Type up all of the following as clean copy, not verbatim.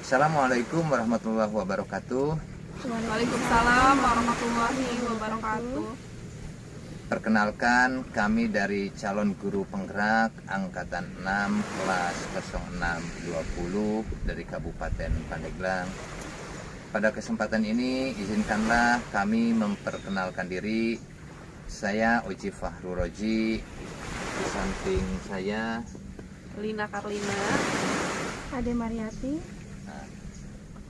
Assalamualaikum warahmatullahi wabarakatuh. Waalaikumsalam warahmatullahi wabarakatuh. Perkenalkan, kami dari calon guru penggerak Angkatan 6 kelas 0620 dari Kabupaten Pandeglang. Pada kesempatan ini, izinkanlah kami memperkenalkan diri. Saya Oji Fahruroji. Di samping saya Lina Karlina. Ade Mariati.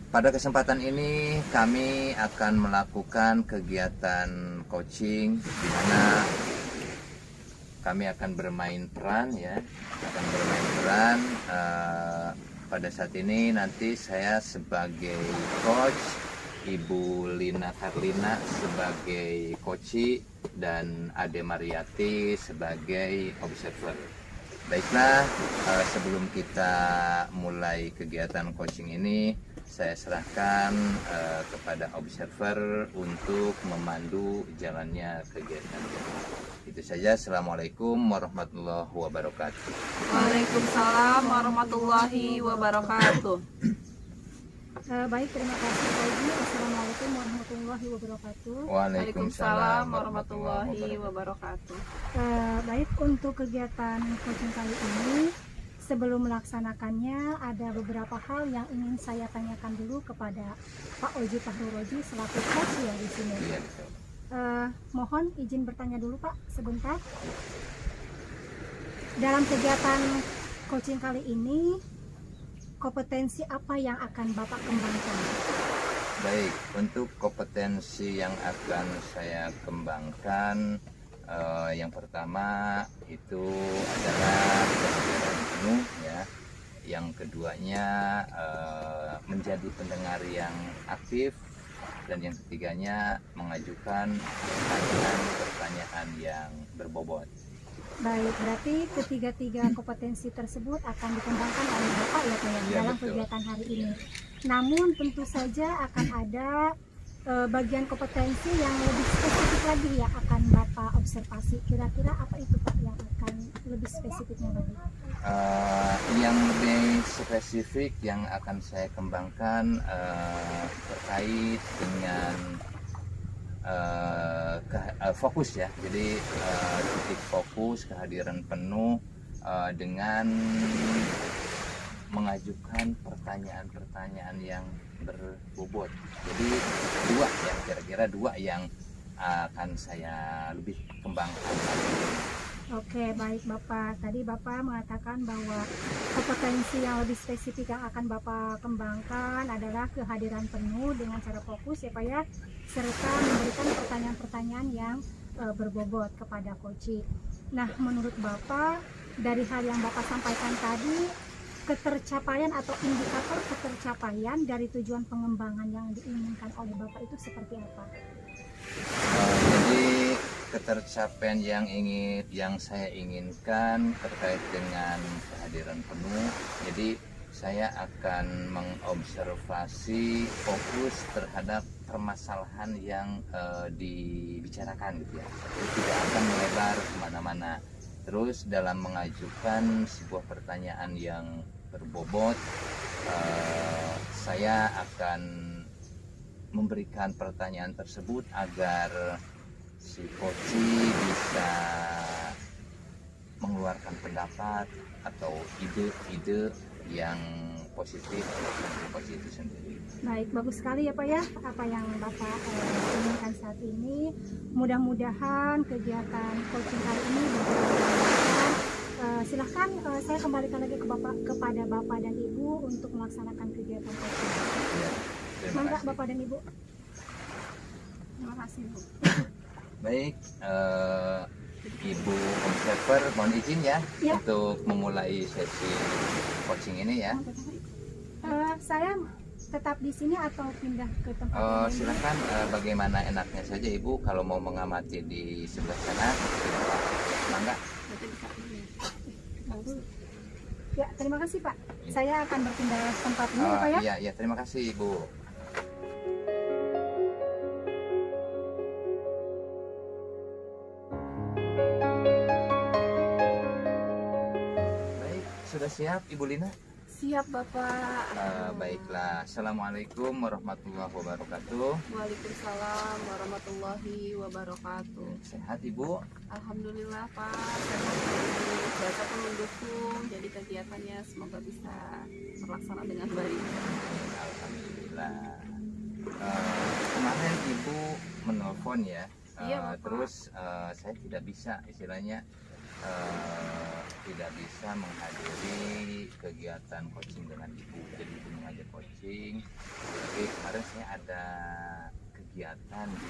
Pada kesempatan ini kami akan melakukan kegiatan coaching di mana kami akan bermain peran ya, pada saat ini nanti saya sebagai coach, Ibu Lina Karlina sebagai coach dan Ade Mariati sebagai observer. Baiklah, sebelum kita mulai kegiatan coaching ini, saya serahkan kepada observer untuk memandu jalannya kegiatan. Itu saja. Assalamualaikum warahmatullahi wabarakatuh. Waalaikumsalam warahmatullahi wabarakatuh. Baik, terima kasih Pak Oji. Assalamualaikum warahmatullahi wabarakatuh. Waalaikumsalam warahmatullahi wabarakatuh. Baik, untuk kegiatan coaching kali ini, sebelum melaksanakannya ada beberapa hal yang ingin saya tanyakan dulu kepada Pak Oji Fahruroji selaku coach ya di sini. Iya, betul. Mohon izin bertanya dulu Pak sebentar. Dalam kegiatan coaching kali ini, kompetensi apa yang akan Bapak kembangkan? Baik, untuk kompetensi yang akan saya kembangkan, yang pertama itu adalah kesadaran penuh ya. Yang keduanya menjadi pendengar yang aktif, dan yang ketiganya mengajukan pertanyaan yang berbobot. Baik, berarti ketiga-tiga kompetensi tersebut akan dikembangkan oleh Bapak ya Pak ya, Ya, dalam betul. kegiatan hari ini. Namun tentu saja akan ada bagian kompetensi yang lebih spesifik lagi ya akan Bapak observasi. Kira-kira apa itu Pak yang akan lebih spesifiknya lagi? Yang lebih spesifik yang akan saya kembangkan terkait dengan fokus ya. Jadi titik fokus, kehadiran penuh dengan mengajukan pertanyaan-pertanyaan yang berbobot. Jadi dua ya, kira-kira dua yang akan saya lebih kembangkan. Oke, baik Bapak. Tadi Bapak mengatakan bahwa kompetensi yang lebih spesifik yang akan Bapak kembangkan adalah kehadiran penuh dengan cara fokus ya Pak ya, serta memberikan pertanyaan-pertanyaan yang berbobot kepada coach. Nah, menurut Bapak, dari hal yang Bapak sampaikan tadi, ketercapaian atau indikator ketercapaian dari tujuan pengembangan yang diinginkan oleh Bapak itu seperti apa? Jadi ketercapaian yang saya inginkan terkait dengan kehadiran penuh. Jadi saya akan mengobservasi fokus terhadap permasalahan yang dibicarakan gitu ya. Jadi tidak akan melebar kemana-mana. Terus dalam mengajukan sebuah pertanyaan yang berbobot, saya akan memberikan pertanyaan tersebut agar si koci bisa mengeluarkan pendapat atau ide-ide yang positif untuk koci itu sendiri. Baik, bagus sekali ya Pak ya apa yang Bapak inginkan saat ini. Mudah-mudahan kegiatan coaching kali ini berjalan. Silahkan saya kembalikan lagi kepada Bapak dan Ibu untuk melaksanakan kegiatan coaching. Ya, terima Mangga kasih. Bapak dan Ibu. Terima kasih Bu. Baik, Ibu observer, mohon izin ya, Ya. untuk memulai sesi coaching ini ya. Saya tetap di sini atau pindah ke tempat lain? Silakan, bagaimana enaknya saja Ibu, kalau mau mengamati di sebelah sana, mangga. Berarti bisa dulu ya. Ya, terima kasih Pak. Saya akan berpindah tempat dulu ya Pak ya. Iya, terima kasih Ibu. Baik, sudah siap Ibu Lina? Siap Bapak. Baiklah, Assalamualaikum warahmatullahi wabarakatuh. Waalaikumsalam warahmatullahi wabarakatuh. Sehat Ibu? Alhamdulillah Pak, sehat ini. Cuaca pun mendukung, jadi kegiatannya semoga bisa terlaksana dengan baik. Alhamdulillah. Kemarin Ibu menelpon ya, Iya, Bapak. terus saya tidak bisa, istilahnya tidak bisa menghadiri kegiatan coaching dengan Ibu. Jadi Ibu mengajar coaching. Tapi kemarin saya ada kegiatan di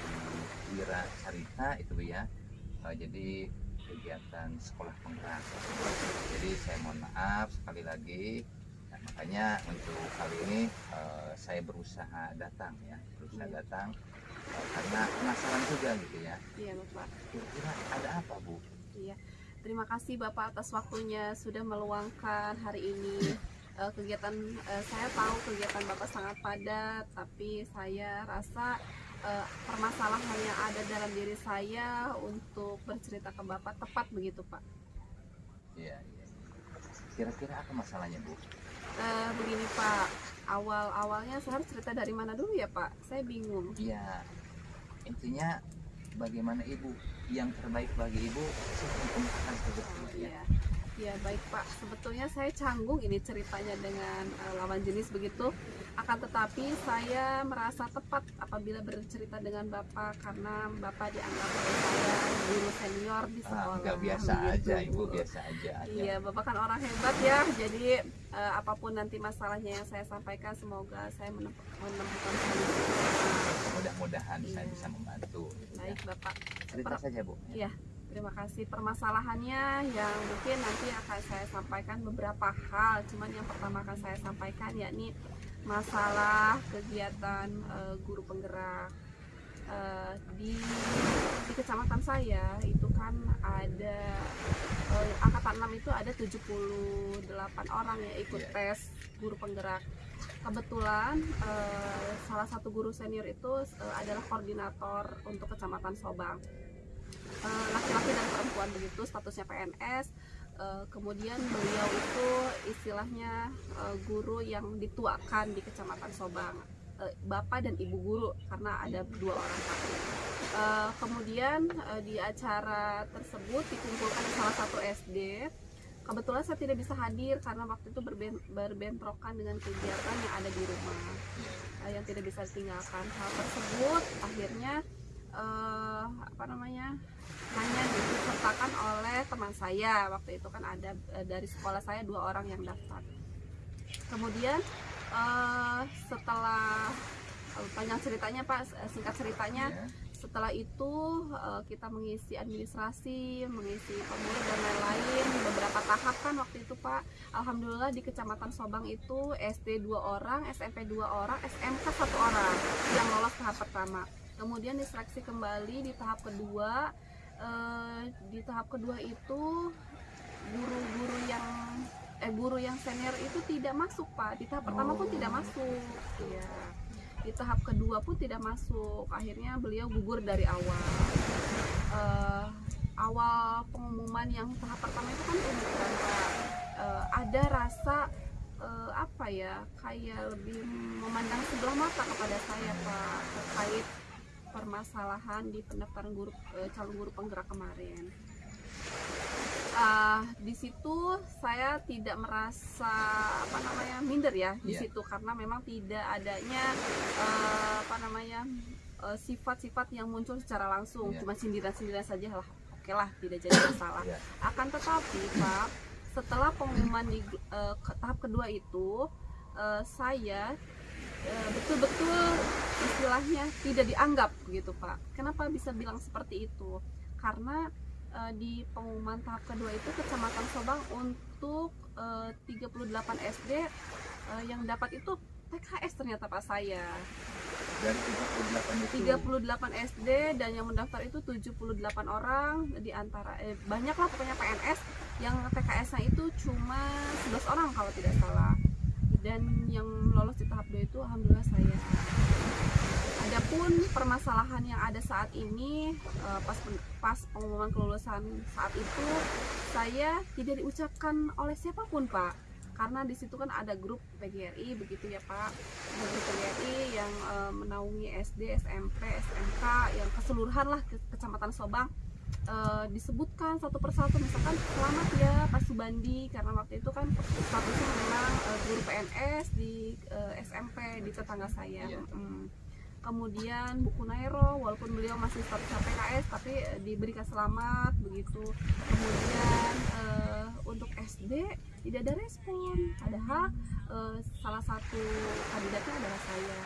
Wira Carita itu Bu ya. Jadi kegiatan sekolah penggerak. Jadi saya mohon maaf sekali lagi. Nah, makanya untuk kali ini saya berusaha datang ya, datang karena penasaran juga gitu ya. Iya Bapak. Kira-kira ada apa Bu? Iya. Terima kasih Bapak atas waktunya sudah meluangkan hari ini. Kegiatan saya tahu kegiatan Bapak sangat padat, tapi saya rasa permasalahan yang ada dalam diri saya untuk bercerita ke Bapak tepat begitu Pak. Iya, iya. Kira-kira apa masalahnya Bu? Begini Pak, awalnya saya harus cerita dari mana dulu ya Pak? Saya bingung. Iya, intinya bagaimana Ibu yang terbaik bagi Ibu saya saja Bu, ya. Iya, ya baik Pak. Sebetulnya saya canggung ini ceritanya dengan lawan jenis begitu. Akan tetapi saya merasa tepat apabila bercerita dengan Bapak karena Bapak dianggap oleh saya guru senior di sekolah. Enggak biasa begitu. aja Ibu, biasa aja. Iya, Bapak kan orang hebat ya. Jadi apapun nanti masalahnya yang saya sampaikan, semoga saya menemukan solusi. Mudah-mudahan saya Iya. bisa membantu. Baik Bapak. Cerita saja Bu. Iya, terima kasih. Permasalahannya yang mungkin nanti akan saya sampaikan beberapa hal. Cuman yang pertama akan saya sampaikan yakni masalah kegiatan guru penggerak. Di kecamatan saya itu kan ada angkatan 6 itu ada 78 orang yang ikut Iya. tes guru penggerak. Kebetulan salah satu guru senior itu adalah koordinator untuk kecamatan Sobang. Laki-laki dan perempuan begitu, statusnya PNS. Kemudian beliau itu istilahnya guru yang dituakan di kecamatan Sobang, bapak dan ibu guru karena ada 2 orang Pak. Kemudian di acara tersebut dikumpulkan di salah satu SD. Kebetulan saya tidak bisa hadir karena waktu itu berbentrokan dengan kegiatan yang ada di rumah yang tidak bisa ditinggalkan. Hal tersebut akhirnya hanya disertakan oleh teman saya. Waktu itu kan ada dari sekolah saya 2 orang yang daftar. Kemudian setelah panjang ceritanya Pak, singkat ceritanya, Iya. setelah itu kita mengisi administrasi, mengisi formulir dan lain-lain, beberapa tahap kan waktu itu Pak. Alhamdulillah di kecamatan Sobang itu SD 2 orang, SMP 2 orang, SMK 1 orang yang lolos tahap pertama. Kemudian diseleksi kembali di tahap kedua. Di tahap kedua itu guru yang senior itu tidak masuk Pak. Di tahap pertama pun tidak masuk. Ya. Di tahap kedua pun tidak masuk. Akhirnya beliau gugur dari awal. Awal pengumuman yang tahap pertama itu kan umum kan Pak. Ada rasa kayak lebih memandang sebelah mata kepada saya Pak terkait permasalahan di pendaftaran calon guru penggerak kemarin. Di situ saya tidak merasa minder ya di Iya. situ karena memang tidak adanya sifat-sifat yang muncul secara langsung, Iya. cuma sindiran-sindiran saja lah. Oke lah, tidak jadi masalah. Iya. Akan tetapi Pak, setelah pengumuman di tahap kedua itu saya betul-betul istilahnya tidak dianggap gitu Pak. Kenapa bisa bilang seperti itu? Karena di pengumuman tahap kedua itu Kecamatan Sobang untuk 38 SD yang dapat itu PKS ternyata Pak saya. Dari 38 itu 38 SD dan yang mendaftar itu 78 orang, di antara banyak lah pokoknya PNS yang PKS-nya itu cuma 11 orang kalau tidak salah. Dan yang lolos di tahap 2 itu alhamdulillah saya. Adapun permasalahan yang ada saat ini pas pengumuman kelulusan saat itu saya tidak diucapkan oleh siapapun Pak. karena di situ kan ada grup PGRI begitu ya Pak, ada grup PGRI yang menaungi SD, SMP, SMK yang keseluruhan lah Kecamatan Sobang. Disebutkan satu persatu, misalkan selamat ya Pak Subandi, karena waktu itu kan statusnya memang guru PNS di SMP di tetangga saya. Kemudian Buku Nairo, walaupun beliau masih statusnya PKS tapi diberikan selamat begitu. Kemudian untuk SD tidak ada respon, padahal salah satu kandidatnya adalah saya.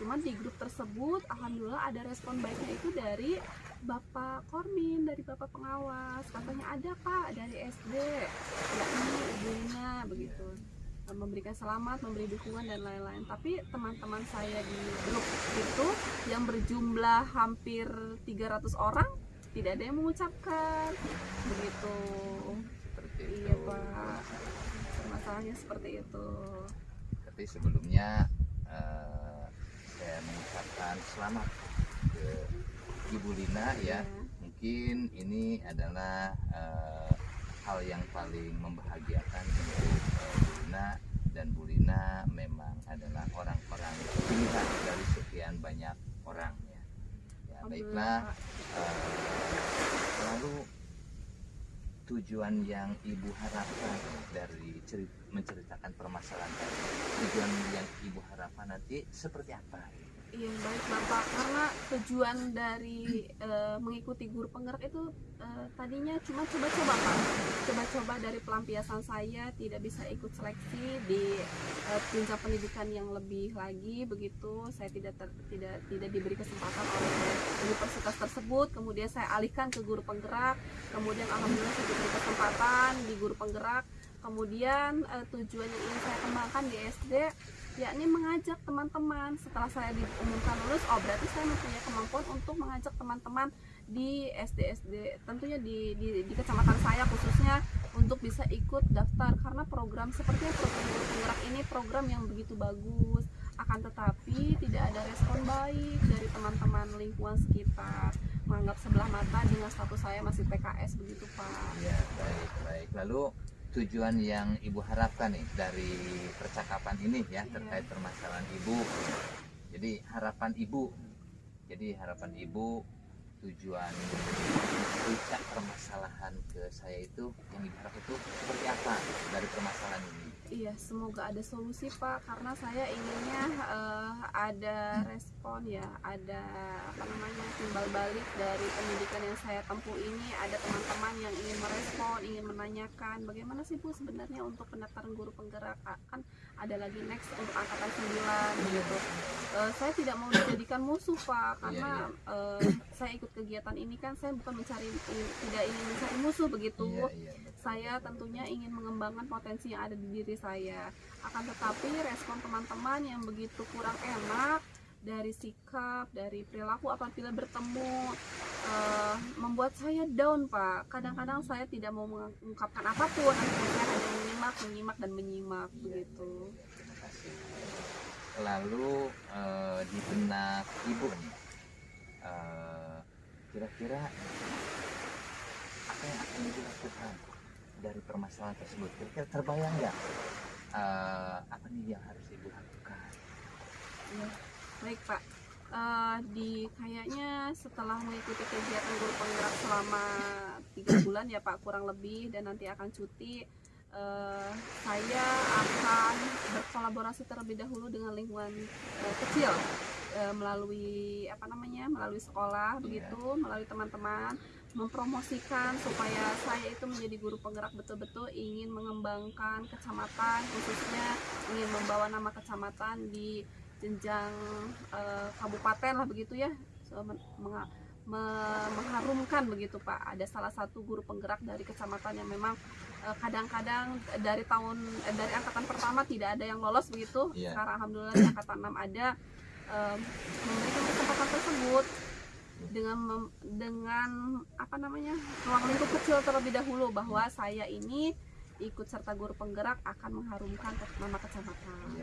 Cuman di grup tersebut alhamdulillah ada respon baiknya itu dari Bapak Kormin, dari Bapak pengawas, katanya ada Pak dari SD, yakni Ibu Lina begitu, memberikan selamat, memberi dukungan dan lain-lain. Tapi teman-teman saya di grup itu yang berjumlah hampir 300 orang tidak ada yang mengucapkan begitu. Seperti itu. Iya Pak, masalahnya seperti itu. Tapi sebelumnya saya mengucapkan selamat ke Ibu Lina ya. Mungkin ini adalah hal yang paling membahagiakan untuk Bu Lina, dan Bu Lina memang adalah orang-orang pilihan dari sekian banyak orang ya. Ya baiklah, lalu tujuan yang Ibu harapkan dari menceritakan permasalahan tadi, tujuan yang Ibu harapkan nanti seperti apa? Iya baik Bapak, karena tujuan dari mengikuti guru penggerak itu tadinya cuma coba-coba Pak, coba-coba dari pelampiasan saya, tidak bisa ikut seleksi di jenjang pendidikan yang lebih lagi begitu. Saya tidak diberi kesempatan oleh universitas tersebut, kemudian saya alihkan ke guru penggerak, kemudian alhamdulillah saya diberi kesempatan di guru penggerak. Kemudian tujuan yang ingin saya kembangkan di SD yakni mengajak teman-teman setelah saya diumumkan lulus, berarti saya mempunyai kemampuan untuk mengajak teman-teman di SD tentunya di kecamatan saya khususnya untuk bisa ikut daftar, karena program seperti program guru penggerak ini program yang begitu bagus, akan tetapi tidak ada respon baik dari teman-teman lingkungan sekitar, menganggap sebelah mata dengan status saya masih PKS begitu Pak. Ya baik. Lalu tujuan yang Ibu harapkan nih dari percakapan ini ya, terkait permasalahan Ibu. Jadi harapan Ibu, tujuan puncak permasalahan ke saya itu yang Ibu harap itu seperti apa dari permasalahan ini? Iya, semoga ada solusi Pak, karena saya inginnya ada respon ya, ada timbal balik dari pendidikan yang saya tempuh ini. Ada teman-teman yang ingin merespon, ingin menanyakan bagaimana sih Bu sebenarnya untuk pendaftaran guru penggerak, kan ada lagi next untuk angkatan 9 gitu. Saya tidak mau dijadikan musuh Pak, karena saya ikut kegiatan ini kan saya bukan tidak ingin mencari musuh begitu. Saya tentunya ingin mengembangkan potensi yang ada di diri saya. Akan tetapi respon teman-teman yang begitu kurang enak dari sikap, dari perilaku apabila bertemu membuat saya down Pak. Kadang-kadang saya tidak mau mengungkapkan apapun, saya hanya menyimak begitu. Terima kasih. Lalu di benak Ibu nih, kira-kira apa yang akan Ibu lakukan dari permasalahan tersebut? Kira-kira terbayang nggak apa nih yang harus Ibu lakukan? Ya, baik Pak. Kayaknya setelah mengikuti kegiatan guru penggerak selama 3 bulan ya Pak kurang lebih, dan nanti akan cuti, saya akan berkolaborasi terlebih dahulu dengan lingkungan kecil, melalui sekolah begitu, melalui teman-teman, mempromosikan supaya saya itu menjadi guru penggerak betul-betul ingin mengembangkan kecamatan, khususnya ingin membawa nama kecamatan di jenjang kabupaten lah begitu ya, mengharumkan begitu Pak. Ada salah satu guru penggerak dari kecamatan yang memang kadang-kadang dari angkatan pertama tidak ada yang lolos begitu. Sekarang alhamdulillah di angkatan 6 ada, memberikan kesempatan tersebut dengan ruang lingkup kecil terlebih dahulu, bahwa saya ini ikut serta guru penggerak akan mengharumkan nama kecamatan.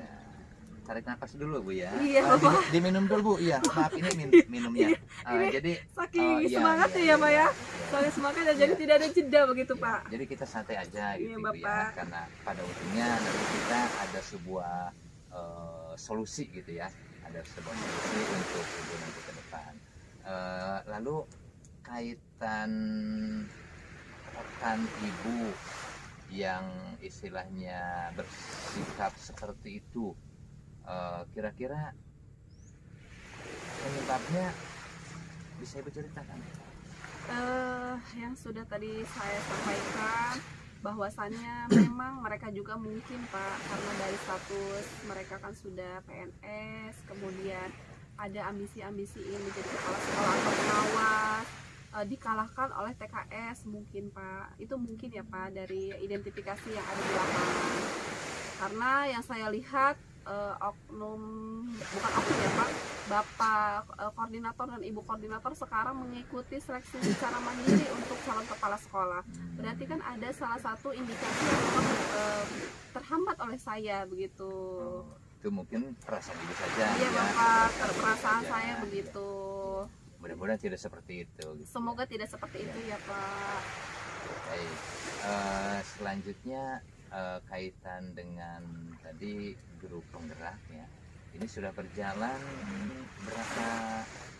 Tarik nafas dulu Bu ya. Iya, diminum dulu Bu. Iya, maaf ini minumnya. Jadi saking semangatnya ya Pak ya. saling semangat dan jadi Iya. tidak ada jeda begitu Ya, Pak. jadi kita santai aja Iya, gitu Ibu ya, Bapak. karena pada ujungnya nanti kita ada sebuah solusi gitu ya, ada sebuah solusi untuk Ibu nanti ke depan. Lalu kaitan rekan Ibu yang istilahnya bersikap seperti itu, kira-kira penyebabnya bisa Ibu ceritakan? Yang sudah tadi saya sampaikan bahwasannya memang mereka juga mungkin Pak, karena dari status mereka kan sudah PNS, kemudian ada ambisi-ambisi ingin menjadi kepala sekolah atau pengawas, dikalahkan oleh TKS mungkin Pak. Itu mungkin ya Pak dari identifikasi yang ada di lapangan. Karena yang saya lihat oknum, bukan oknum ya Pak, Bapak koordinator dan Ibu koordinator sekarang mengikuti seleksi secara mandiri untuk calon kepala sekolah. Berarti kan ada salah satu indikasi yang memang terhambat oleh saya begitu. Itu mungkin perasaan Ibu saja. Iya ya. Bapak, perasaan Saja. saya begitu. Mudah-mudahan tidak seperti itu. Gitu. Semoga tidak seperti itu ya Pak. Baik. Selanjutnya kaitan dengan tadi guru penggerak ya. Ini sudah berjalan berapa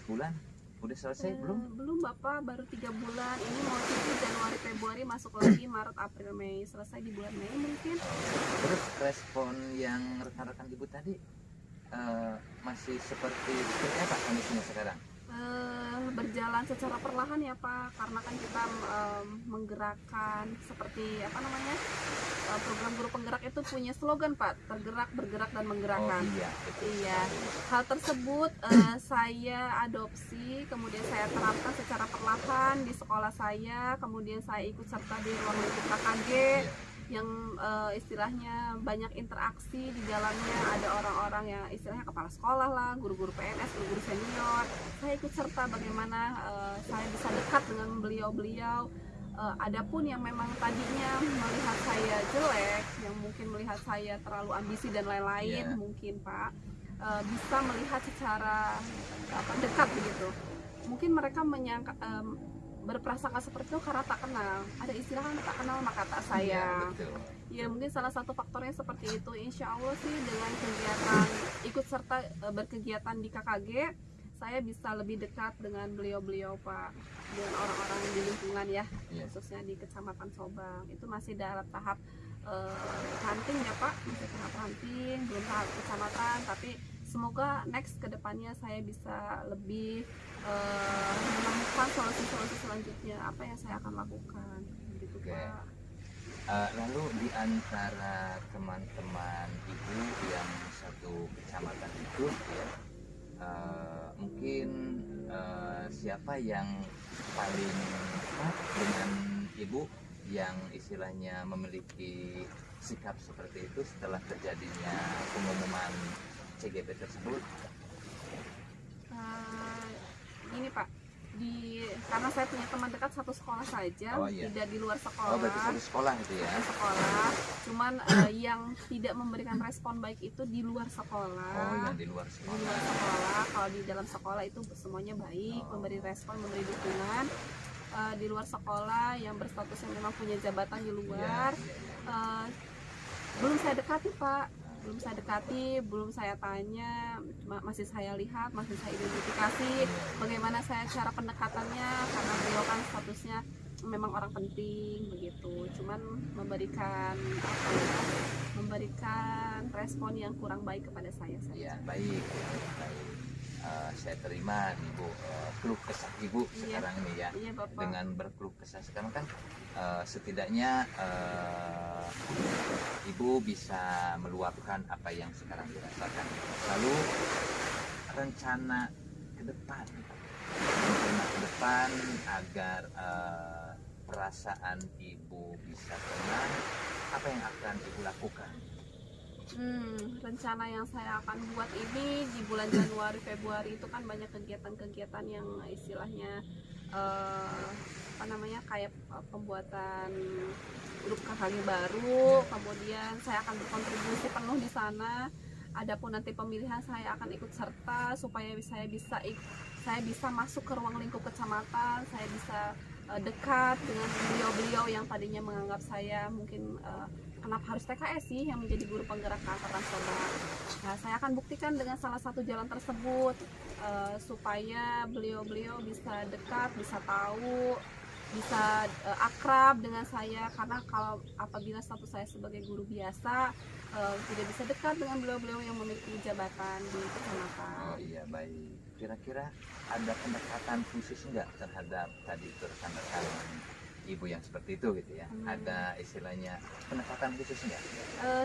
bulan? Udah selesai belum? Belum Bapak, baru 3 bulan. Ini mau cuti Januari Februari, masuk lagi Maret April Mei, selesai di bulan Mei mungkin. Terus respon yang rekan-rekan Ibu tadi masih seperti apa kondisinya sekarang? Berjalan secara perlahan ya Pak, karena kan kita menggerakkan seperti apa namanya, program guru penggerak itu punya slogan Pak, tergerak, bergerak dan menggerakkan. Oh iya, betul. Iya, hal tersebut saya adopsi, kemudian saya terapkan secara perlahan di sekolah saya, kemudian saya ikut serta di ruang lingkup KKG yang istilahnya banyak interaksi di dalamnya, ada orang-orang yang istilahnya kepala sekolah lah, guru-guru PNS, guru-guru senior. Saya ikut serta bagaimana saya bisa dekat dengan beliau-beliau. Adapun yang memang tadinya melihat saya jelek, yang mungkin melihat saya terlalu ambisi dan lain-lain, Yeah. mungkin Pak bisa melihat secara dekat begitu. Mungkin mereka menyangka berprasangka seperti itu karena tak kenal. Ada istilah kan tak kenal maka tak Iya, sayang. betul. Ya mungkin salah satu faktornya seperti itu. Insya Allah sih dengan kegiatan ikut serta berkegiatan di KKG, saya bisa lebih dekat dengan beliau-beliau Pak, dengan orang-orang di lingkungan ya, Iya. khususnya di Kecamatan Sobang. Itu masih dalam tahap ranting ya Pak, masih tahap ranting, belum tahap kecamatan, tapi semoga next kedepannya saya bisa lebih menemukan solusi-solusi selanjutnya apa yang saya akan lakukan gitu Oke. Pak. Lalu di antara teman-teman Ibu yang satu kecamatan itu ya, mungkin siapa yang paling dekat dengan Ibu yang istilahnya memiliki sikap seperti itu setelah terjadinya pengumuman CGP tersebut? Ini Pak, karena saya punya teman dekat satu sekolah saja, Oh, iya. tidak di luar sekolah. Oh, berarti satu sekolah itu ya? Satu sekolah, cuman yang tidak memberikan respon baik itu di luar sekolah. Oh, yang di luar Di sekolah. luar sekolah, kalau di dalam sekolah itu semuanya baik, Oh. memberi respon, memberi dukungan. Di luar sekolah yang berstatus yang memang punya jabatan di luar, Iya, iya. belum saya dekati Pak, belum saya dekati, belum saya tanya, masih saya lihat, masih saya identifikasi bagaimana saya cara pendekatannya, karena beliau kan statusnya memang orang penting begitu, cuman memberikan memberikan respon yang kurang baik kepada saya Iya, saja. baik. Saya terima Ibu keluh kesah Ibu Iya. sekarang ini ya. Iya Bapak. Dengan berkeluh kesah sekarang kan setidaknya Ibu bisa meluapkan apa yang sekarang dirasakan. Lalu rencana ke depan agar perasaan Ibu bisa tenang, apa yang akan Ibu lakukan? Rencana yang saya akan buat ini di bulan Januari Februari itu kan banyak kegiatan-kegiatan yang istilahnya kayak pembuatan grup KKG baru, kemudian saya akan berkontribusi penuh di sana. Adapun nanti pemilihan saya akan ikut serta supaya saya bisa masuk ke ruang lingkup kecamatan, saya bisa dekat dengan beliau-beliau yang tadinya menganggap saya mungkin kenapa harus TKS sih yang menjadi guru penggerak keangkatan Sobang. Nah, saya akan buktikan dengan salah satu jalan tersebut supaya beliau-beliau bisa dekat, bisa tahu, bisa akrab dengan saya, karena kalau apabila status saya sebagai guru biasa tidak bisa dekat dengan beliau-beliau yang memiliki jabatan di kecamatan. Oh iya, baik. Kira-kira ada pendekatan khusus nggak terhadap tadi itu rekan-rekan ibu yang seperti itu gitu ya? Ada istilahnya pendekatan khusus nggak?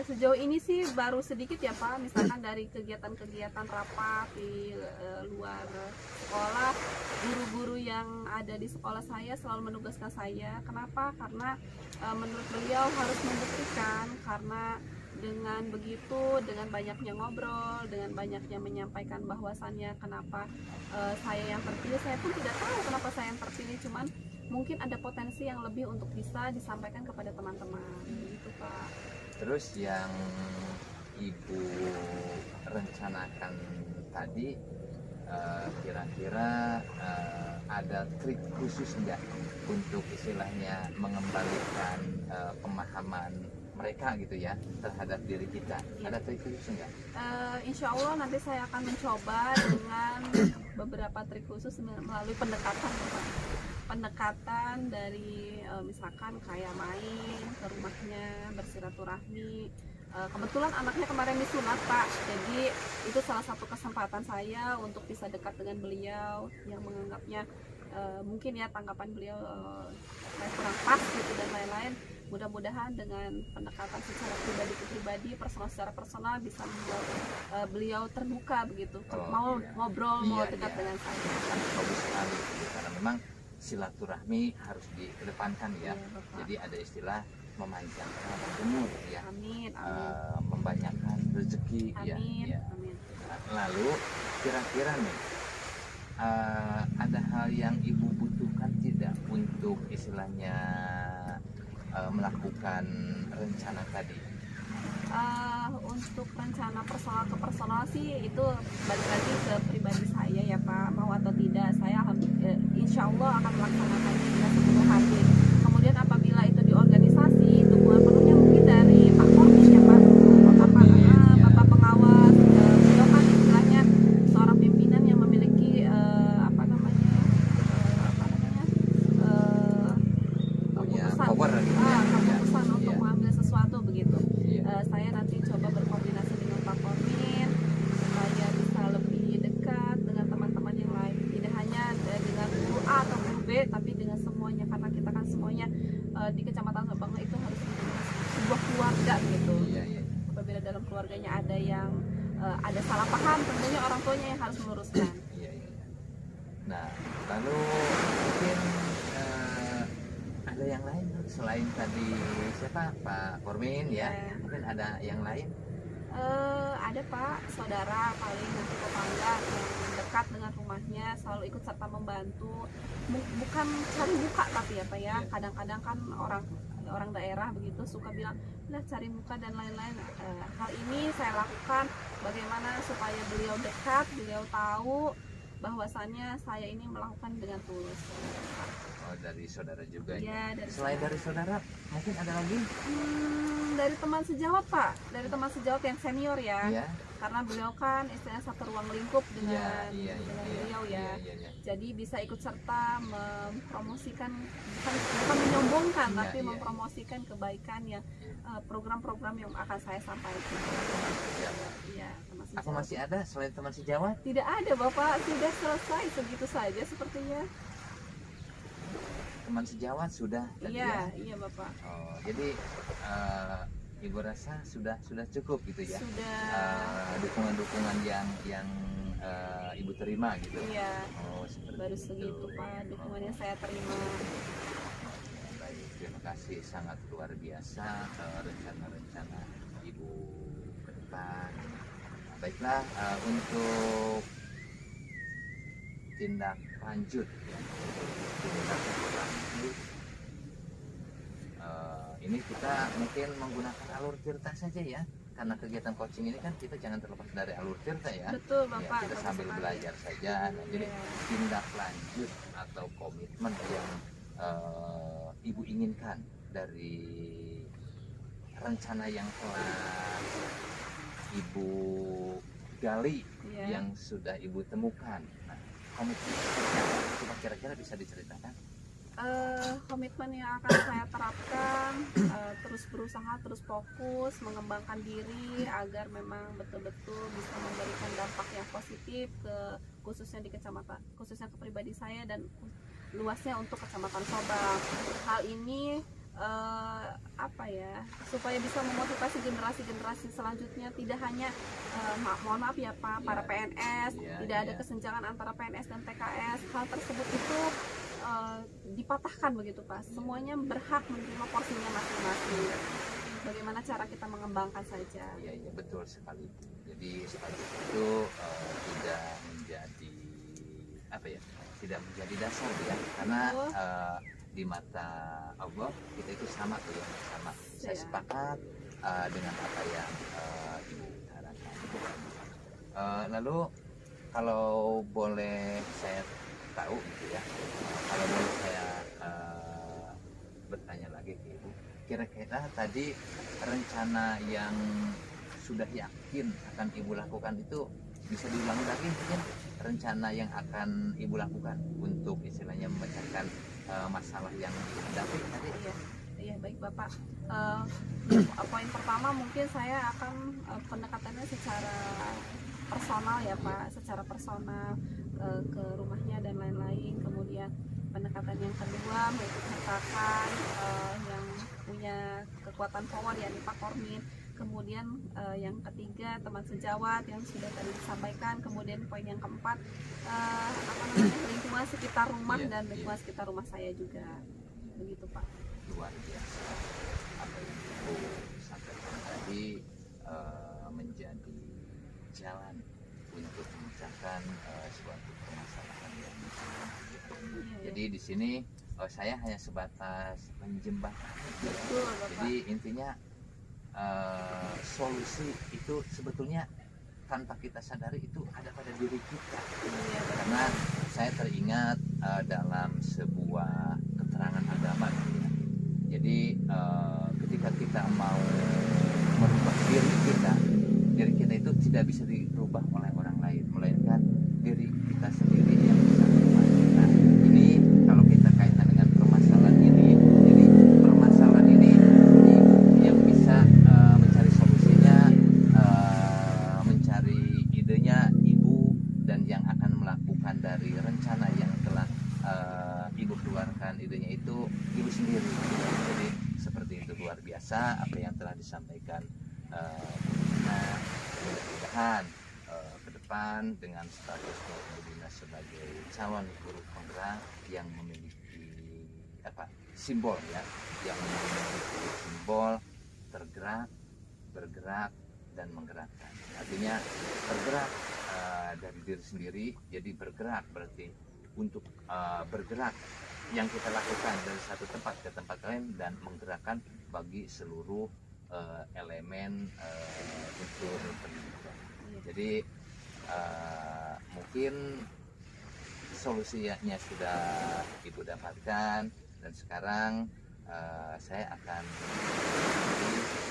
Sejauh ini sih baru sedikit ya Pak, misalkan dari kegiatan-kegiatan rapat di luar sekolah, guru-guru yang ada di sekolah saya selalu menugaskan saya. Kenapa? Karena menurut beliau harus membuktikan, karena dengan begitu, dengan banyaknya ngobrol, dengan banyaknya menyampaikan bahwasannya kenapa saya yang terpilih, saya pun tidak tahu kenapa saya yang terpilih, cuman mungkin ada potensi yang lebih untuk bisa disampaikan kepada teman-teman gitu Pak. Terus yang ibu rencanakan tadi kira-kira ada trik khusus nggak untuk istilahnya mengembalikan pemahaman mereka gitu ya terhadap diri kita? Ada trik khusus nggak? Insya Allah nanti saya akan mencoba dengan beberapa trik khusus melalui pendekatan Bapak. Pendekatan dari misalkan kayak main ke rumahnya, bersilaturahmi. Kebetulan anaknya kemarin disunat Pak, jadi itu salah satu kesempatan saya untuk bisa dekat dengan beliau yang menganggapnya mungkin ya tanggapan beliau kayak kurang pas gitu dan lain-lain. Mudah-mudahan dengan pendekatan secara pribadi ke pribadi, secara personal bisa membuat beliau terbuka begitu, mau ngobrol, mau dekat dengan saya. Bagus sekali, karena memang silaturahmi harus dikedepankan ya. Jadi ada istilah memanjangkan umur ya. Amin, membanyakan rezeki ya. Amin. Lalu kira-kira nih ada hal yang ibu butuhkan tidak untuk istilahnya melakukan rencana tadi? Untuk rencana personal ke personal sih itu balik lagi ke pribadi saya ya Pak, mau atau tidak saya insya Allah akan melaksanakannya dengan sepenuh hati. Kemudian apabila itu di organisasi, dukungan penuhnya mungkin dari Pak Kormis ya Pak, Bapak pengawas, beliau kan istilahnya seorang pimpinan yang memiliki punya keputusan, power gitu ya. keputusan untuk Iya. mengambil sesuatu begitu. Iya. Saya nanti coba berkoordinasi dengan Pak Kormin supaya bisa lebih dekat dengan teman-teman yang lain, tidak hanya dengan guru A atau guru B, tapi dengan semuanya, karena kita kan semuanya di Kecamatan Sobang itu harus menjadi sebuah keluarga gitu. Iya, iya. Apabila dalam keluarganya ada yang ada salah paham, tentunya orang tuanya yang harus meluruskan. Iya, iya. Nah, lalu mungkin ada yang lain selain tadi siapa Pak Kormin ya? Iya. Mungkin ada yang lain? Ada Pak, saudara paling nanti tetangga yang dekat dengan rumahnya selalu ikut serta membantu, bukan cari muka tapi ya Pak ya, kadang-kadang kan orang daerah begitu suka bilang lah cari muka dan lain-lain. Hal ini saya lakukan bagaimana supaya beliau dekat, beliau tahu bahwasannya saya ini melakukan dengan tulus. Oh, dari saudara juga Iya, dari Selain dari saudara, mungkin ada lagi? dari teman sejawat Pak, dari teman sejawat yang senior ya. Iya. Karena beliau kan istilahnya satu ruang lingkup dengan Iya, beliau ya. Iya. Jadi bisa ikut serta mempromosikan, bukan menyombongkan, Iya, tapi iya. mempromosikan kebaikan yang program-program yang akan saya sampaikan. Iya, teman Apa sejawat. masih ada selain teman sejawat? Tidak ada Bapak, sudah selesai segitu saja sepertinya. Teman sejawat sudah tadi Iya, ya? iya Bapak. Oh, jadi ibu rasa sudah cukup gitu ya? Sudah. Dukungan-dukungan yang ibu terima gitu? Iya. Oh, seperti Baru itu. segitu Pak dukungan yang saya terima. Baik, terima kasih, sangat luar biasa rencana-rencana ibu ke depan. Baiklah, untuk tindak lanjut ya, ini kita mungkin menggunakan alur tirta saja ya, karena kegiatan coaching ini kan kita jangan terlepas dari alur tirta ya. Betul Ya, Bapak. kita bagus sambil sekali. belajar saja. Nah, jadi Iya. tindak lanjut atau komitmen yang Ibu inginkan dari rencana yang telah Ibu gali, Iya. yang sudah Ibu temukan? Nah, komitmen seperti apa? Coba kira-kira bisa diceritakan? Komitmen yang akan saya terapkan, terus berusaha, terus fokus mengembangkan diri agar memang betul-betul bisa memberikan dampak yang positif ke khususnya di kecamatan, khususnya ke pribadi saya dan luasnya untuk kecamatan Sobang. Hal ini apa ya, supaya bisa memotivasi generasi-generasi selanjutnya, tidak hanya mohon maaf ya Pak, para Iya, PNS, iya, tidak ada iya. kesenjangan antara PNS dan TKS. Hal tersebut itu dipatahkan begitu Pak. Semuanya berhak menerima porsinya masing-masing. Bagaimana cara kita mengembangkan saja. Iya, iya, betul sekali. Jadi status itu tidak menjadi apa ya, tidak menjadi dasar ya, karena Betul. di mata Allah kita itu sama tuh ya, sama. Saya Iya. sepakat dengan apa yang Ibu utarakan. Lalu kalau boleh saya tahu gitu ya, kalau boleh saya bertanya lagi ke Ibu, kira-kira tadi rencana yang sudah yakin akan Ibu lakukan itu bisa diulang lagi mungkin, rencana yang akan Ibu lakukan untuk istilahnya memecahkan masalah yang dihadapi tadi? Iya, iya baik Bapak. Poin pertama mungkin saya akan pendekatannya secara personal ya Pak, secara personal ke rumahnya dan lain-lain. Kemudian pendekatan yang kedua mengikut sertakan yang punya kekuatan power yakni Pak Kormin. Kemudian yang ketiga teman sejawat yang sudah tadi disampaikan. Kemudian poin yang keempat apa namanya, lingkungan sekitar rumah Iya, dan iya. lingkungan sekitar rumah saya juga. Begitu Pak. Luar biasa apa yang Ibu sampaikan tadi, menjadi jalan untuk memecahkan suatu permasalahan yang Iya, jadi di sini saya hanya sebatas menjembatani. betul Bapak. Jadi intinya solusi itu sebetulnya tanpa kita sadari itu ada pada diri kita. Iya, betul. Karena saya teringat dalam sebuah keterangan agama gitu ya. Jadi ketika kita mau merubah diri kita itu tidak bisa dirubah oleh orang lain, melainkan diri kita sendiri yang bisa merubah. Nah, ini kalau kita kaitkan dengan permasalahan ini, jadi permasalahan ini yang bisa mencari solusinya, mencari idenya Ibu, dan yang akan melakukan dari rencana yang telah Ibu keluarkan idenya itu Ibu sendiri. Jadi seperti itu, luar biasa apa yang telah disampaikan Nah, mudah-mudahan ke depan dengan status Ibu Dina sebagai calon guru penggerak yang memiliki apa simbol ya, yang memiliki simbol tergerak, bergerak, dan menggerakkan. Artinya tergerak dari diri sendiri, jadi bergerak berarti untuk bergerak yang kita lakukan dari satu tempat ke tempat lain, dan menggerakkan bagi seluruh elemen unsur pendidikan. Jadi mungkin solusinya sudah Ibu dapatkan, dan sekarang saya akan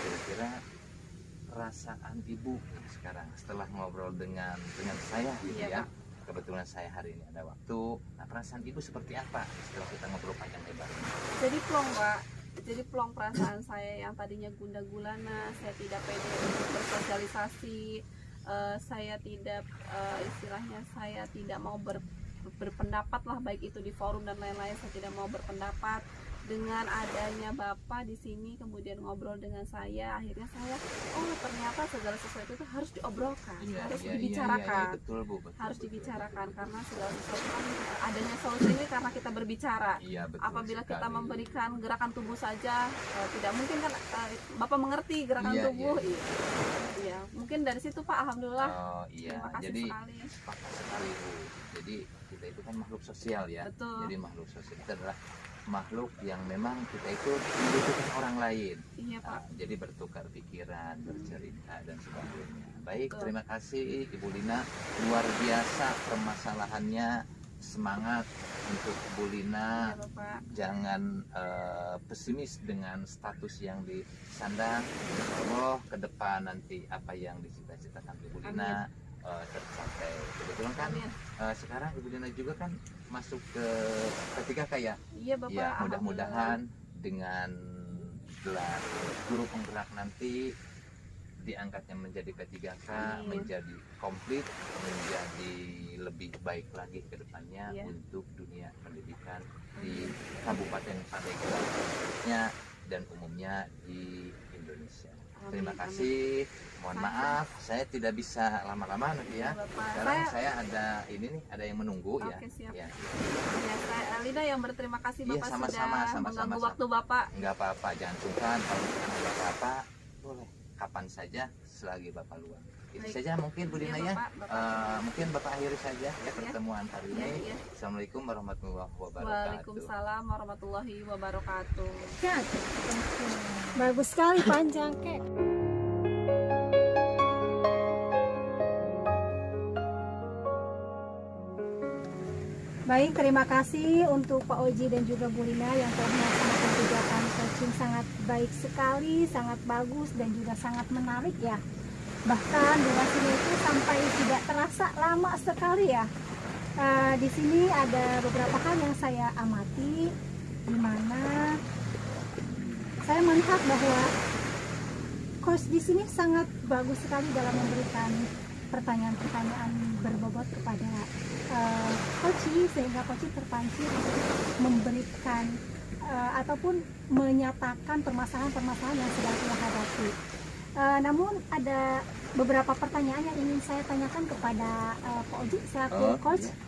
kira-kira perasaan Ibu sekarang setelah ngobrol dengan saya gitu Iya, ya. Pak. Kebetulan saya hari ini ada waktu. Nah, perasaan Ibu seperti apa setelah kita ngobrol panjang lebar? Jadi plong Pak, jadi plong perasaan saya yang tadinya gundah gulana, saya tidak pede untuk bersosialisasi, saya tidak istilahnya saya tidak mau berpendapat lah, baik itu di forum dan lain-lain, saya tidak mau berpendapat. Dengan adanya Bapak di sini kemudian ngobrol dengan saya, akhirnya saya ternyata segala sesuatu itu harus diobrolkan, harus dibicarakan. Betul, Bu, betul, harus betul. dibicarakan karena segala sesuatu kan adanya solusi ini karena kita berbicara. Iya, betul Apabila kita sekali. memberikan gerakan tubuh saja tidak mungkin kan. Bapak mengerti gerakan Iya, tubuh. iya. Iya, mungkin dari situ Pak, alhamdulillah. Oh iya, Terima kasih jadi sekali. sepakat sekali, Bu. Jadi kita itu kan makhluk sosial ya. Betul. Jadi makhluk sosial itu adalah makhluk yang memang kita itu membutuhkan orang lain. Iya Pak. Jadi bertukar pikiran, bercerita, dan sebagainya. Baik, Betul. terima kasih Ibu Lina. Luar biasa permasalahannya semangat untuk Bu Lina. Ya Bapak. Jangan pesimis dengan status yang disandang. Allah ke depan nanti apa yang dicita-citakan Ibu Lina tercapai. Kebetulan kan Amin. sekarang Ibu Lina juga kan masuk ke ketiga kayak Iya Bapak. ya, mudah-mudahan dengan gelar guru penggerak nanti diangkatnya menjadi P3K, Amin. menjadi komplit, menjadi lebih baik lagi ke depannya Iya. untuk dunia pendidikan di Kabupaten Pandeglang dan umumnya di Indonesia. Amin, Terima amin. kasih. Mohon Sama. maaf, saya tidak bisa lama-lama nanti Iya ya. Bapak. Sekarang saya ada ini nih, ada yang menunggu ya. Oke, siap. Ya. Ya, saya Lina yang berterima kasih Iya, Bapak sama-sama, sudah sama-sama, mengganggu sama. waktu Bapak. Nggak apa-apa, jangan sungkan. Kalau misalkan ada apa-apa, boleh kapan saja selagi Bapak luang. Itu Baik. saja mungkin Bu Lina Iya, ya. Bapak. Mungkin Bapak akhiri saja ya pertemuan hari Iya, ini. iya. Assalamualaikum warahmatullahi wabarakatuh. Waalaikumsalam warahmatullahi wabarakatuh. Cat. Bagus sekali panjang kek. Baik, terima kasih untuk Pak Oji dan juga Bu Lina yang telah melaksanakan kegiatan coaching. Sangat baik sekali, sangat bagus dan juga sangat menarik ya. Bahkan durasinya itu sampai tidak terasa lama sekali ya. Di sini ada beberapa hal yang saya amati, di mana saya melihat bahwa coach di sini sangat bagus sekali dalam memberikan pertanyaan-pertanyaan berbobot kepada coach, sehingga coach terpancing untuk memberikan ataupun menyatakan permasalahan-permasalahan yang sedang ia hadapi. Namun ada beberapa pertanyaan yang ingin saya tanyakan kepada Pak Oji selaku coach. Iya.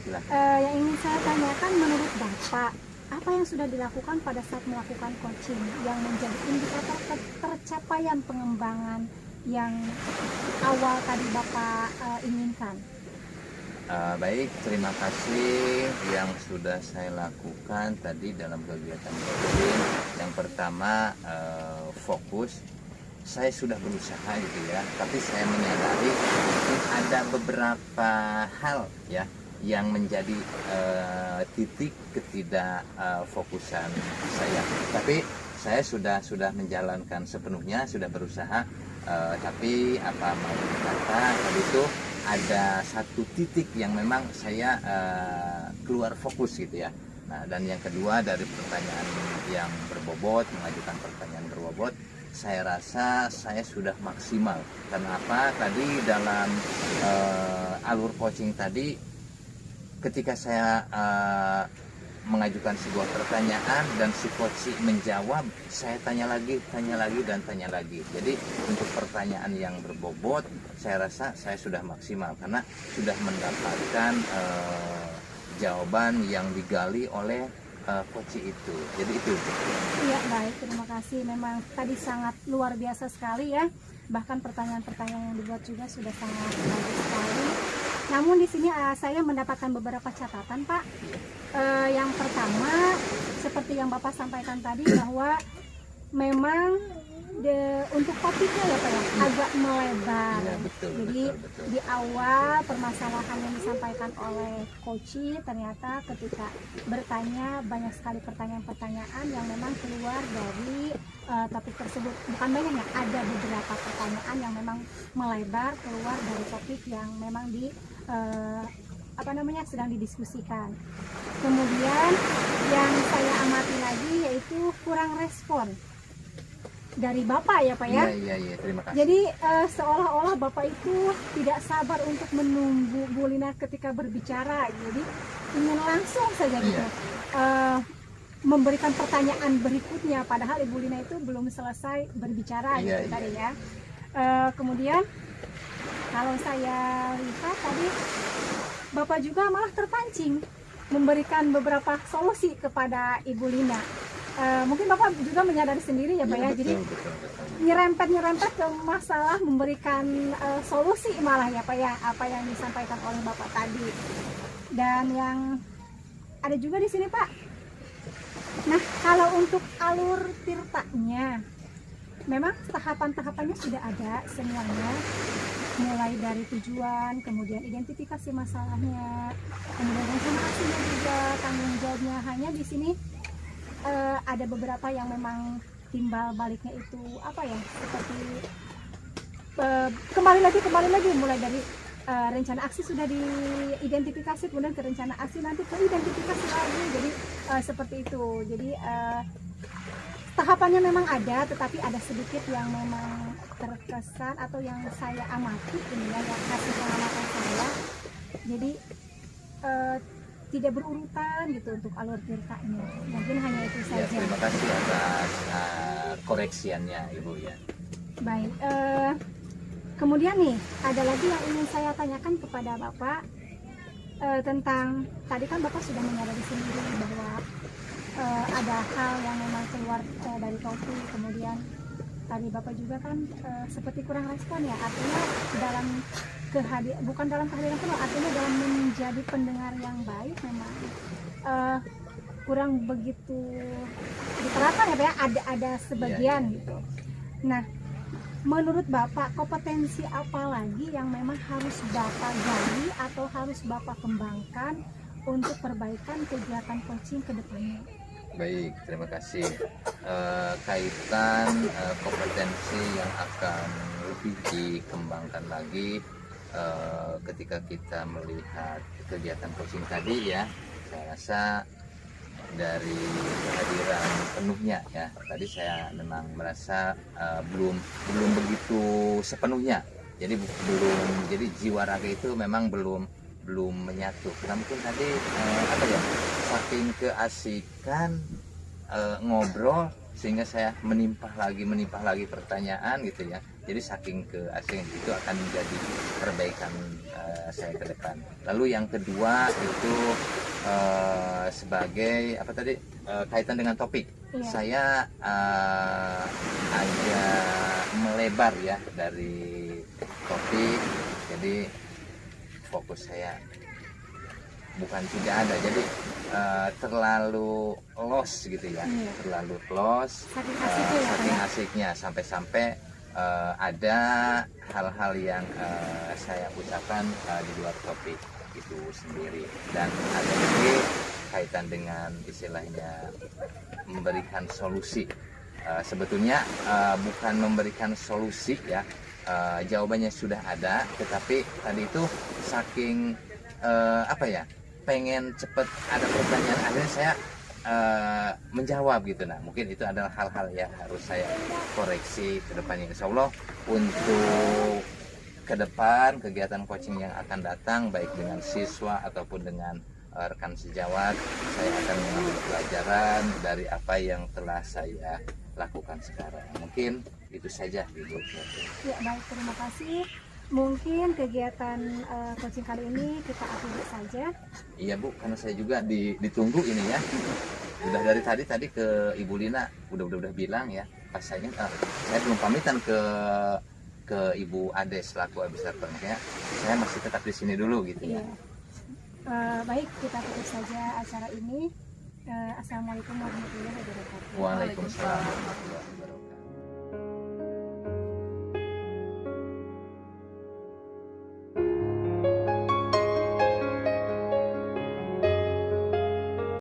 Silakan. Yang ingin saya tanyakan, menurut Bapak, apa yang sudah dilakukan pada saat melakukan coaching yang menjadi indikator tercapaian pengembangan yang awal tadi Bapak inginkan? Baik, terima kasih yang sudah saya lakukan tadi dalam kegiatan coaching. Yang pertama, fokus. Saya sudah berusaha gitu ya, tapi saya menyadari mungkin ada beberapa hal ya yang menjadi titik ketidakfokusan saya. Tapi saya sudah menjalankan sepenuhnya, sudah berusaha. Tapi apa mau dikata, tadi itu ada satu titik yang memang saya keluar fokus gitu ya. Nah, dan yang kedua dari pertanyaan yang berbobot, mengajukan pertanyaan berbobot, saya rasa saya sudah maksimal. Kenapa? Tadi dalam alur coaching tadi, ketika saya mengajukan sebuah pertanyaan dan si coach menjawab, saya tanya lagi dan tanya lagi. Jadi untuk pertanyaan yang berbobot, saya rasa saya sudah maksimal karena sudah mendapatkan jawaban yang digali oleh coach itu. Jadi itu. Iya, baik, terima kasih. Memang tadi sangat luar biasa sekali ya. Bahkan pertanyaan-pertanyaan yang dibuat juga sudah sangat bagus sekali. Namun di sini saya mendapatkan beberapa catatan, Pak. Yang pertama, seperti yang Bapak sampaikan tadi, bahwa memang untuk topiknya ya Pak ya, agak melebar. Ya, betul, Jadi betul. di awal permasalahan yang disampaikan oleh coach, ternyata ketika bertanya banyak sekali pertanyaan-pertanyaan yang memang keluar dari topik tersebut. Bukan banyak ya, ada beberapa pertanyaan yang memang melebar keluar dari topik yang memang sedang didiskusikan. Kemudian yang saya amati lagi yaitu kurang respon dari Bapak ya Pak ya. Iya, terima kasih. Jadi seolah-olah Bapak itu tidak sabar untuk menunggu Bu Lina ketika berbicara. Jadi ingin langsung saja gitu. Memberikan pertanyaan berikutnya, padahal Ibu Lina itu belum selesai berbicara gitu tadi ya. Kemudian kalau saya lihat tadi Bapak juga malah terpancing memberikan beberapa solusi kepada Ibu Lina. Mungkin Bapak juga menyadari sendiri ya Pak ya. Betul, Jadi betul. nyerempet ke masalah memberikan solusi malah ya Pak ya, apa yang disampaikan oleh Bapak tadi. Dan yang ada juga di sini Pak. Nah, kalau untuk alur tirtanya memang tahapan-tahapannya sudah ada semuanya. mulai dari tujuan, kemudian identifikasi masalahnya, kemudian rencana aksinya juga, tanggung jawabnya. Hanya di sini ada beberapa yang memang timbal baliknya itu apa ya, seperti kembali lagi mulai dari rencana aksi sudah diidentifikasi, kemudian ke rencana aksi, nanti ke identifikasi lagi. Jadi seperti itu. Jadi tahapannya memang ada, tetapi ada sedikit yang memang terkesan atau yang saya amati ini ya, yang hasil pengamatan saya. Jadi tidak berurutan gitu untuk alur ceritanya. Mungkin hanya itu Ya, saja. terima kasih atas koreksiannya Ibu ya. Baik. Kemudian nih, ada lagi yang ingin saya tanyakan kepada Bapak tentang, tadi kan Bapak sudah menyadari sendiri bahwa ada hal yang memang keluar dari topik, kemudian tadi Bapak juga kan seperti kurang respon ya, artinya dalam bukan dalam kehadiran penuh, artinya dalam menjadi pendengar yang baik memang kurang begitu diterapkan ya Pak ya, ada sebagian gitu. Nah, menurut Bapak, kompetensi apa lagi yang memang harus Bapak gali atau harus Bapak kembangkan untuk perbaikan kegiatan coaching ke depannya? Baik, terima kasih. Kaitan kompetensi yang akan lebih dikembangkan lagi ketika kita melihat kegiatan coaching tadi ya, saya rasa dari kehadiran penuhnya ya, tadi saya memang merasa belum begitu sepenuhnya. Jadi jadi jiwa raga itu memang belum menyatu. Karena mungkin tadi apa ya, saking keasikan ngobrol sehingga saya menimpah lagi pertanyaan gitu ya. Jadi saking keasikan itu akan menjadi perbaikan saya ke depan. Lalu yang kedua itu sebagai apa tadi, kaitan dengan topik. Iya. Saya agak melebar ya dari topik. Jadi fokus saya bukan tidak ada, jadi terlalu lost gitu ya. Iya. Terlalu lost, Saking asiknya ya, saking Pak? asiknya sampai ada hal-hal yang saya ucapkan di luar topik itu sendiri. Dan ada lagi kaitan dengan istilahnya memberikan solusi. Sebetulnya bukan memberikan solusi ya, jawabannya sudah ada, tetapi tadi itu saking apa ya, pengen cepet ada pertanyaan, akhirnya saya menjawab gitu. Nah, mungkin itu adalah hal-hal yang harus saya koreksi ke depannya, insya Allah untuk ke depan kegiatan coaching yang akan datang, baik dengan siswa ataupun dengan rekan sejawat, saya akan mengambil pelajaran dari apa yang telah saya lakukan sekarang. Mungkin itu saja Ibu. Ya, baik, terima kasih. Mungkin kegiatan coaching kali ini kita akhiri saja. Iya Bu, karena saya juga ditunggu ini ya. Udah dari tadi ke Ibu Lina udah bilang ya. Pas saya belum pamitan ke Ibu Ade selaku administrator, ya. Saya masih tetap di sini dulu gitu ya. Iya. Baik, kita tutup saja acara ini. Assalamualaikum warahmatullahi wabarakatuh. Waalaikumsalam warahmatullahi wabarakatuh.